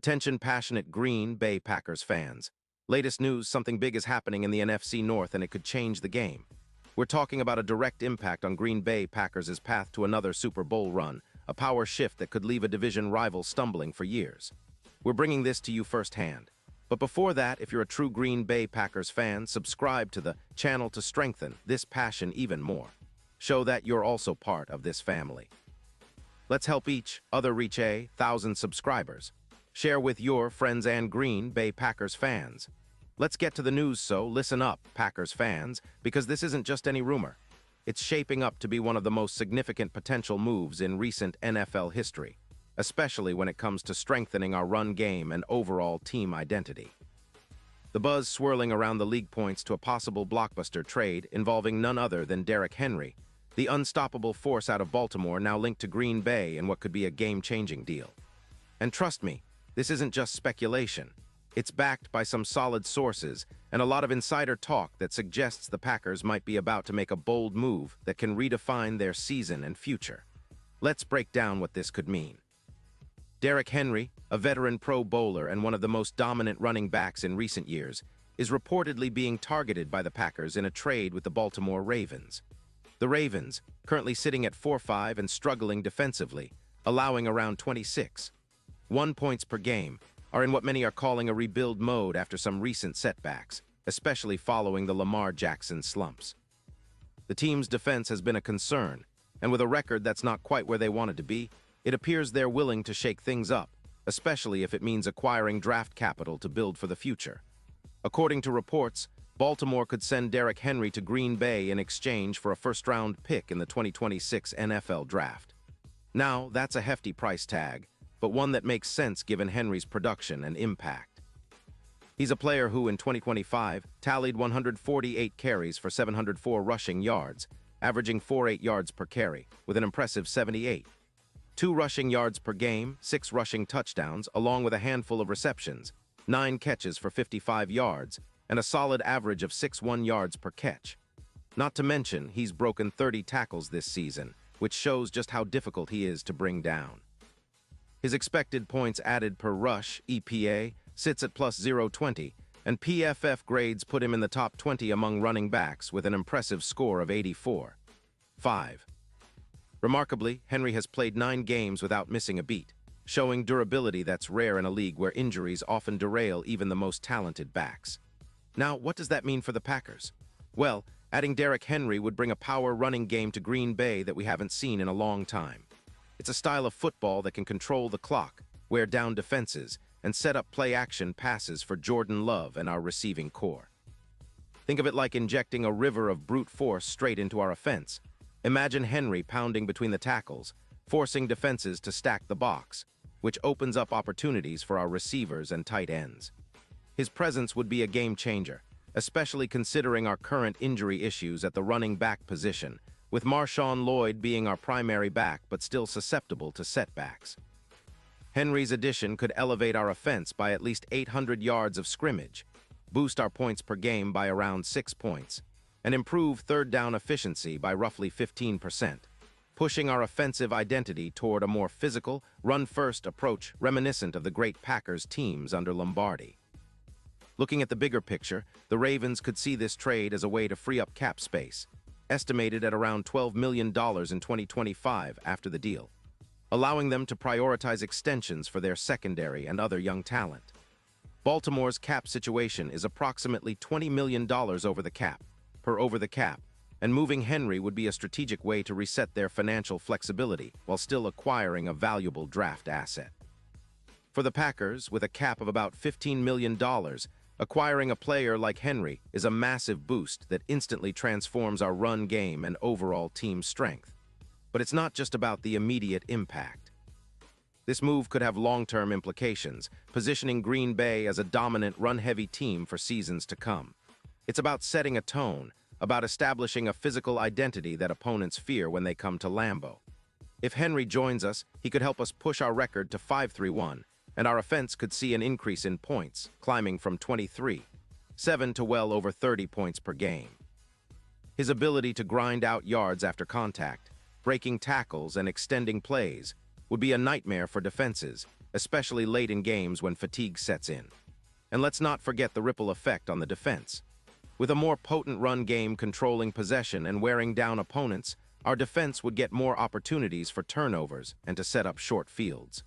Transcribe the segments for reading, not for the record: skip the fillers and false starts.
Attention passionate Green Bay Packers fans. Latest news, something big is happening in the NFC North and it could change the game. We're talking about a direct impact on Green Bay Packers' path to another Super Bowl run, a power shift that could leave a division rival stumbling for years. We're bringing this to you firsthand. But before that, if you're a true Green Bay Packers fan, subscribe to the channel to strengthen this passion even more. Show that you're also part of this family. Let's help each other reach 1,000 subscribers. Share with your friends and Green Bay Packers fans. Let's get to the news, so listen up, Packers fans, because this isn't just any rumor. It's shaping up to be one of the most significant potential moves in recent NFL history, especially when it comes to strengthening our run game and overall team identity. The buzz swirling around the league points to a possible blockbuster trade involving none other than Derrick Henry, the unstoppable force out of Baltimore now linked to Green Bay in what could be a game-changing deal. And trust me, this isn't just speculation. It's backed by some solid sources and a lot of insider talk that suggests the Packers might be about to make a bold move that can redefine their season and future. Let's break down what this could mean. Derrick Henry, a veteran Pro Bowler and one of the most dominant running backs in recent years, is reportedly being targeted by the Packers in a trade with the Baltimore Ravens. The Ravens, currently sitting at 4-5 and struggling defensively, allowing around 26.1 points per game, are in what many are calling a rebuild mode after some recent setbacks, especially following the Lamar Jackson slumps. The team's defense has been a concern, and with a record that's not quite where they wanted to be, it appears they're willing to shake things up, especially if it means acquiring draft capital to build for the future. According to reports, Baltimore could send Derrick Henry to Green Bay in exchange for a first-round pick in the 2026 NFL Draft. Now, that's a hefty price tag, but one that makes sense given Henry's production and impact. He's a player who, in 2025, tallied 148 carries for 704 rushing yards, averaging 4.8 yards per carry, with an impressive 78.2 rushing yards per game, 6 rushing touchdowns, along with a handful of receptions, 9 catches for 55 yards, and a solid average of 6.1 yards per catch. Not to mention, he's broken 30 tackles this season, which shows just how difficult he is to bring down. His expected points added per rush, EPA, sits at plus 0.20, and PFF grades put him in the top 20 among running backs with an impressive score of 84.5. Remarkably, Henry has played 9 games without missing a beat, showing durability that's rare in a league where injuries often derail even the most talented backs. Now, what does that mean for the Packers? Well, adding Derrick Henry would bring a power running game to Green Bay that we haven't seen in a long time. It's a style of football that can control the clock, wear down defenses, and set up play-action passes for Jordan Love and our receiving core. Think of it like injecting a river of brute force straight into our offense. Imagine Henry pounding between the tackles, forcing defenses to stack the box, which opens up opportunities for our receivers and tight ends. His presence would be a game-changer, especially considering our current injury issues at the running back position, with Marshawn Lloyd being our primary back but still susceptible to setbacks. Henry's addition could elevate our offense by at least 800 yards of scrimmage, boost our points per game by around 6 points, and improve third down efficiency by roughly 15%, pushing our offensive identity toward a more physical, run-first approach reminiscent of the great Packers teams under Lombardi. Looking at the bigger picture, the Ravens could see this trade as a way to free up cap space, estimated at around $12 million in 2025 after the deal, allowing them to prioritize extensions for their secondary and other young talent. Baltimore's cap situation is approximately $20 million over the cap, and moving Henry would be a strategic way to reset their financial flexibility while still acquiring a valuable draft asset. For the Packers, with a cap of about $15 million, acquiring a player like Henry is a massive boost that instantly transforms our run game and overall team strength. But it's not just about the immediate impact. This move could have long-term implications, positioning Green Bay as a dominant run-heavy team for seasons to come. It's about setting a tone, about establishing a physical identity that opponents fear when they come to Lambeau. If Henry joins us, he could help us push our record to 5-3-1, and our offense could see an increase in points, climbing from 23.7 to well over 30 points per game. His ability to grind out yards after contact, breaking tackles and extending plays, would be a nightmare for defenses, especially late in games when fatigue sets in. And let's not forget the ripple effect on the defense. With a more potent run game controlling possession and wearing down opponents, our defense would get more opportunities for turnovers and to set up short fields.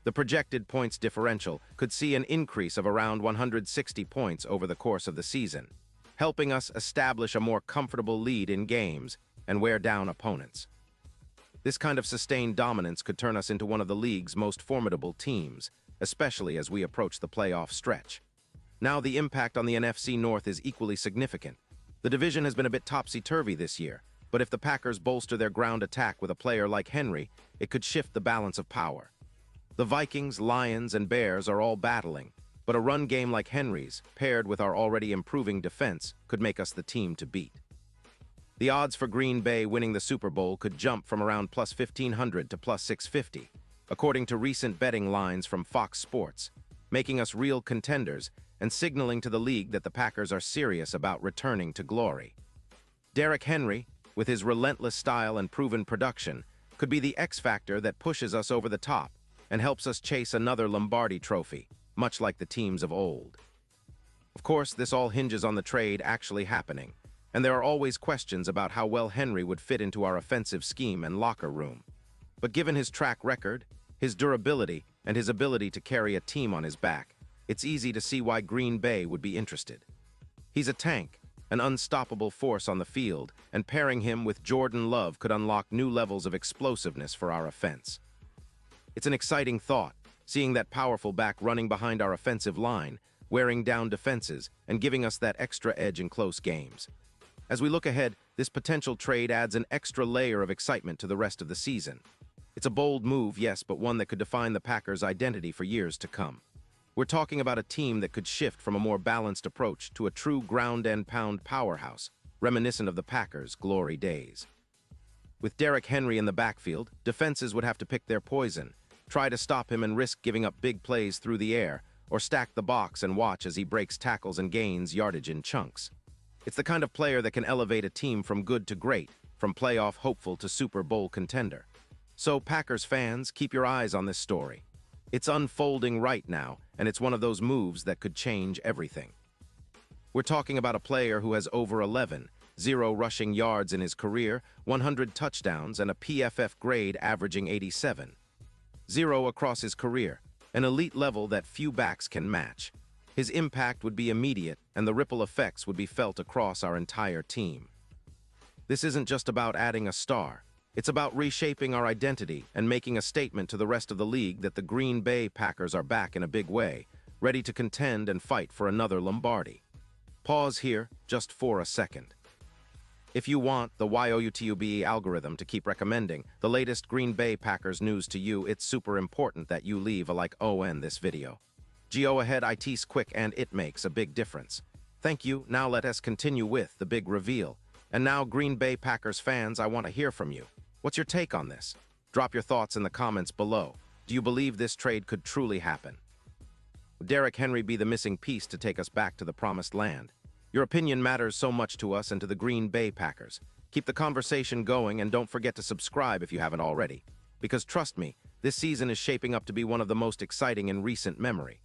The projected points differential could see an increase of around 160 points over the course of the season, helping us establish a more comfortable lead in games and wear down opponents. This kind of sustained dominance could turn us into one of the league's most formidable teams, especially as we approach the playoff stretch. Now the impact on the NFC North is equally significant. The division has been a bit topsy-turvy this year, but if the Packers bolster their ground attack with a player like Henry, it could shift the balance of power. The Vikings, Lions, and Bears are all battling, but a run game like Henry's, paired with our already improving defense, could make us the team to beat. The odds for Green Bay winning the Super Bowl could jump from around plus 1,500 to plus 650, according to recent betting lines from Fox Sports, making us real contenders and signaling to the league that the Packers are serious about returning to glory. Derrick Henry, with his relentless style and proven production, could be the X factor that pushes us over the top and helps us chase another Lombardi trophy, much like the teams of old. Of course, this all hinges on the trade actually happening, and there are always questions about how well Henry would fit into our offensive scheme and locker room. But given his track record, his durability, and his ability to carry a team on his back, it's easy to see why Green Bay would be interested. He's a tank, an unstoppable force on the field, and pairing him with Jordan Love could unlock new levels of explosiveness for our offense. It's an exciting thought, seeing that powerful back running behind our offensive line, wearing down defenses, and giving us that extra edge in close games. As we look ahead, this potential trade adds an extra layer of excitement to the rest of the season. It's a bold move, yes, but one that could define the Packers' identity for years to come. We're talking about a team that could shift from a more balanced approach to a true ground-and-pound powerhouse, reminiscent of the Packers' glory days. With Derrick Henry in the backfield, defenses would have to pick their poison, try to stop him and risk giving up big plays through the air, or stack the box and watch as he breaks tackles and gains yardage in chunks. It's the kind of player that can elevate a team from good to great, from playoff hopeful to Super Bowl contender. So, Packers fans, keep your eyes on this story. It's unfolding right now, and it's one of those moves that could change everything. We're talking about a player who has over 0 rushing yards in his career, 100 touchdowns, and a PFF grade averaging 87. 0 across his career, an elite level that few backs can match. His impact would be immediate, and the ripple effects would be felt across our entire team. This isn't just about adding a star. It's about reshaping our identity and making a statement to the rest of the league that the Green Bay Packers are back in a big way, ready to contend and fight for another Lombardi. Pause here just for a second. If you want the YOUTUBE algorithm to keep recommending the latest Green Bay Packers news to you, it's super important that you leave a like on this video. Go ahead, it's quick and it makes a big difference. Thank you. Now let us continue with the big reveal. And now, Green Bay Packers fans, I want to hear from you. What's your take on this? Drop your thoughts in the comments below. Do you believe this trade could truly happen? Would Derrick Henry be the missing piece to take us back to the promised land? Your opinion matters so much to us and to the Green Bay Packers. Keep the conversation going and don't forget to subscribe if you haven't already. Because trust me, this season is shaping up to be one of the most exciting in recent memory.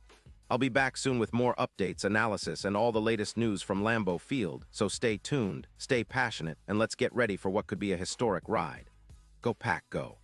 I'll be back soon with more updates, analysis, and all the latest news from Lambeau Field, so stay tuned, stay passionate, and let's get ready for what could be a historic ride. Go Pack, go.